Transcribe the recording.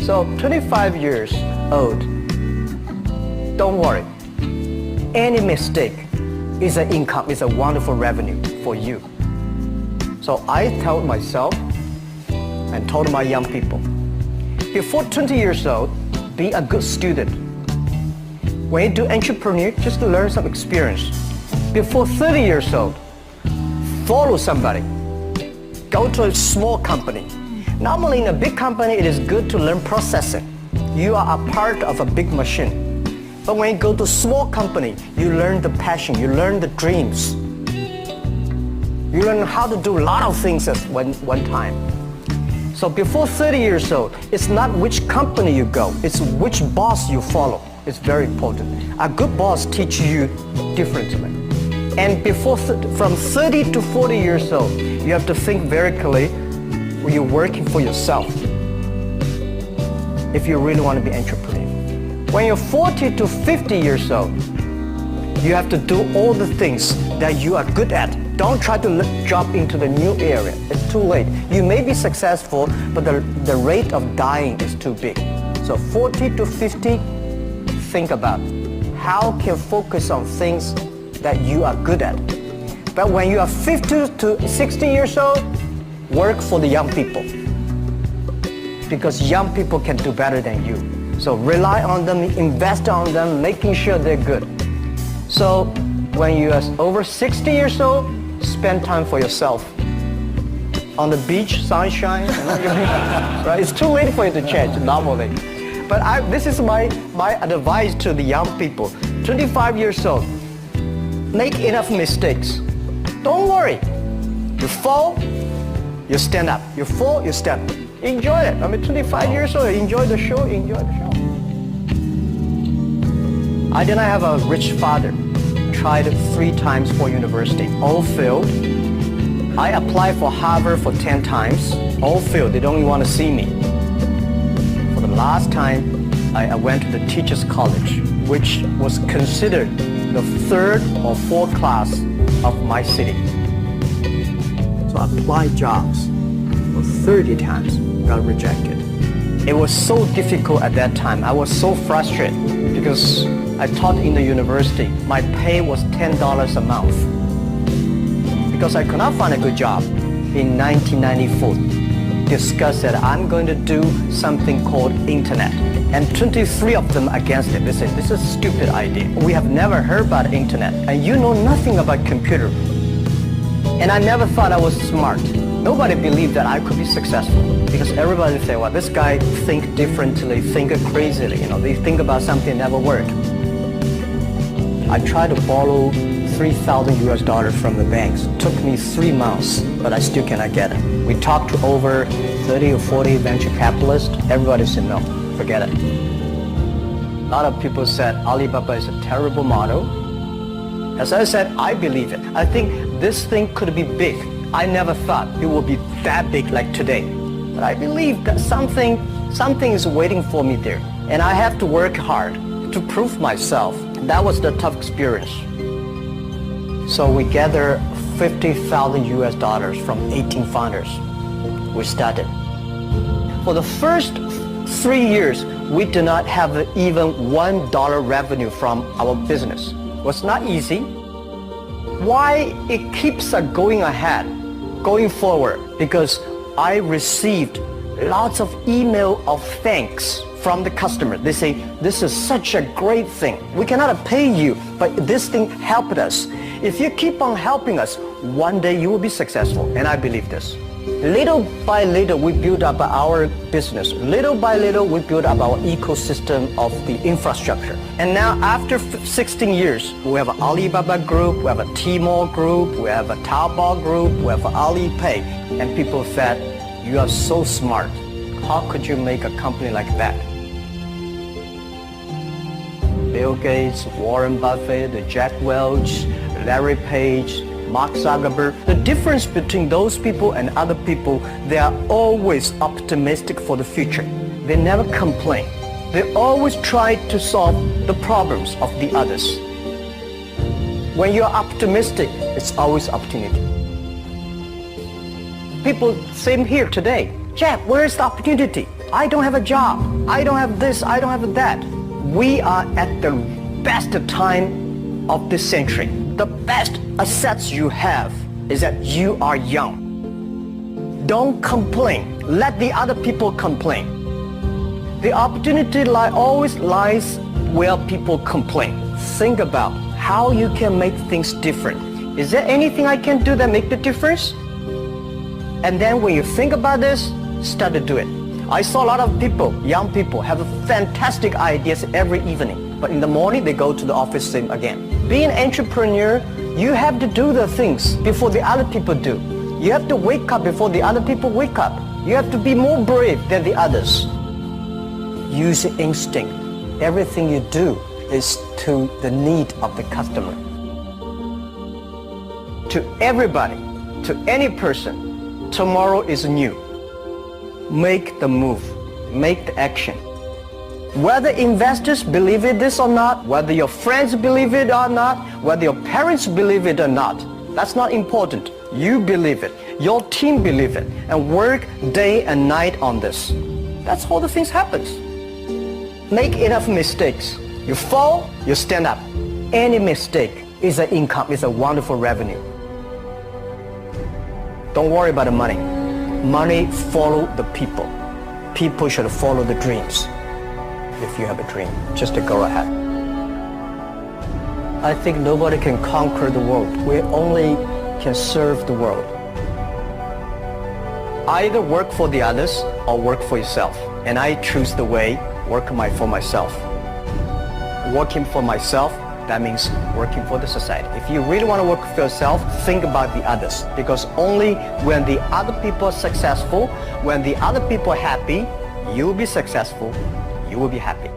So 25 years old, don't worry. Any mistake is an income, is a wonderful revenue for you. So I told myself and told my young people, before 20 years old, be a good student. When you do entrepreneur, just to learn some experience. Before 30 years old, follow somebody. Go to a small company. Normally in a big company, it is good to learn processing. You are a part of a big machine. But when you go to a small company, you learn the passion, you learn the dreams. You learn how to do a lot of things at one time. So before 30 years old, it's not which company you go, it's which boss you follow. It's very important. A good boss teaches you differently. And from 30 to 40 years old, you have to think very clearly when you're working for yourself if you really want to be an entrepreneur. When you're 40 to 50 years old, you have to do all the things that you are good at. Don't try to jump into the new area. It's too late. You may be successful, but the rate of dying is too big. So 40 to 50, think about how can you focus on things that you are good at. But when you are 50 to 60 years old, work for the young people. Because young people can do better than you. So rely on them, invest on them, making sure they're good. So when you are over 60 years old, spend time for yourself. On the beach, sunshine, right? It's too late for you to change normally. But this is my advice to the young people. 25 years old, make enough mistakes. Don't worry. You fall, you stand up. You fall, you stand up. Enjoy it. 25 years old, enjoy the show, enjoy the show. I did not have a rich father. Tried 3 times for university, all failed. I applied for Harvard for 10 times, all failed. They don't even want to see me. For the last time, I went to the teachers college, which was considered the 3rd or 4th class of my city. So I applied jobs for 30 times, got rejected. It was so difficult at that time. I was so frustrated because I taught in the university. My pay was $10 a month. Because I could not find a good job in 1994. Discussed that I'm going to do something called internet. And 23 of them against it. They said, this is a stupid idea. We have never heard about internet. And you know nothing about computer. And I never thought I was smart. Nobody believed that I could be successful. Because everybody say, well, this guy think differently, think crazily. They think about something that never worked. I tried to borrow $3,000 US from the banks. Took me 3 months, but I still cannot get it. We talked to over 30 or 40 venture capitalists. Everybody said, no, forget it. A lot of people said Alibaba is a terrible model. As I said, I believe it. I think this thing could be big. I never thought it would be that big like today. But I believe that something is waiting for me there. And I have to work hard to prove myself. That was the tough experience. So we gathered $50,000 US from 18 founders. We started. For the first 3 years, we did not have even $1 revenue from our business. It was not easy. Why it keeps going ahead, going forward? Because I received lots of email of thanks from the customer. They say, this is such a great thing. We cannot pay you, but this thing helped us. If you keep on helping us, one day you will be successful. And I believe this. Little by little, we build up our business. Little by little, we build up our ecosystem of the infrastructure. And now, after 16 years, we have an Alibaba group, we have a Tmall group, we have a Taobao group, we have Alipay. And people said, you are so smart. How could you make a company like that? Bill Gates, Warren Buffett, Jack Welch, Larry Page, Mark Zuckerberg. The difference between those people and other people, they are always optimistic for the future. They never complain. They always try to solve the problems of the others. When you're optimistic, it's always opportunity. People, same here today. Jack, where's the opportunity? I don't have a job. I don't have this. I don't have that. We are at the best time of this century. The best assets you have is that you are young. Don't complain. Let the other people complain. The opportunity always lies where people complain. Think about how you can make things different. Is there anything I can do that make the difference? And then when you think about this, start to do it. I saw a lot of people, young people, have fantastic ideas every evening. But in the morning, they go to the office same again. Being an entrepreneur, you have to do the things before the other people do. You have to wake up before the other people wake up. You have to be more brave than the others. Use your instinct. Everything you do is to the need of the customer. To everybody, to any person, tomorrow is new. Make the move, make the action. Whether investors believe it this or not, whether your friends believe it or not, whether your parents believe it or not, that's not important. You believe it, your team believe it, and work day and night on this. That's how the things happens. Make enough mistakes. You fall, you stand up. Any mistake is an income, is a wonderful revenue. Don't worry about the money. Money follow the people. People should follow the dreams. If you have a dream, just to go ahead. I think nobody can conquer the world. We only can serve the world. Either work for the others or work for yourself. And I choose the way, work for myself. Working for myself, that means working for the society. If you really want to work for yourself, think about the others. Because only when the other people are successful, when the other people are happy, you will be successful, you will be happy.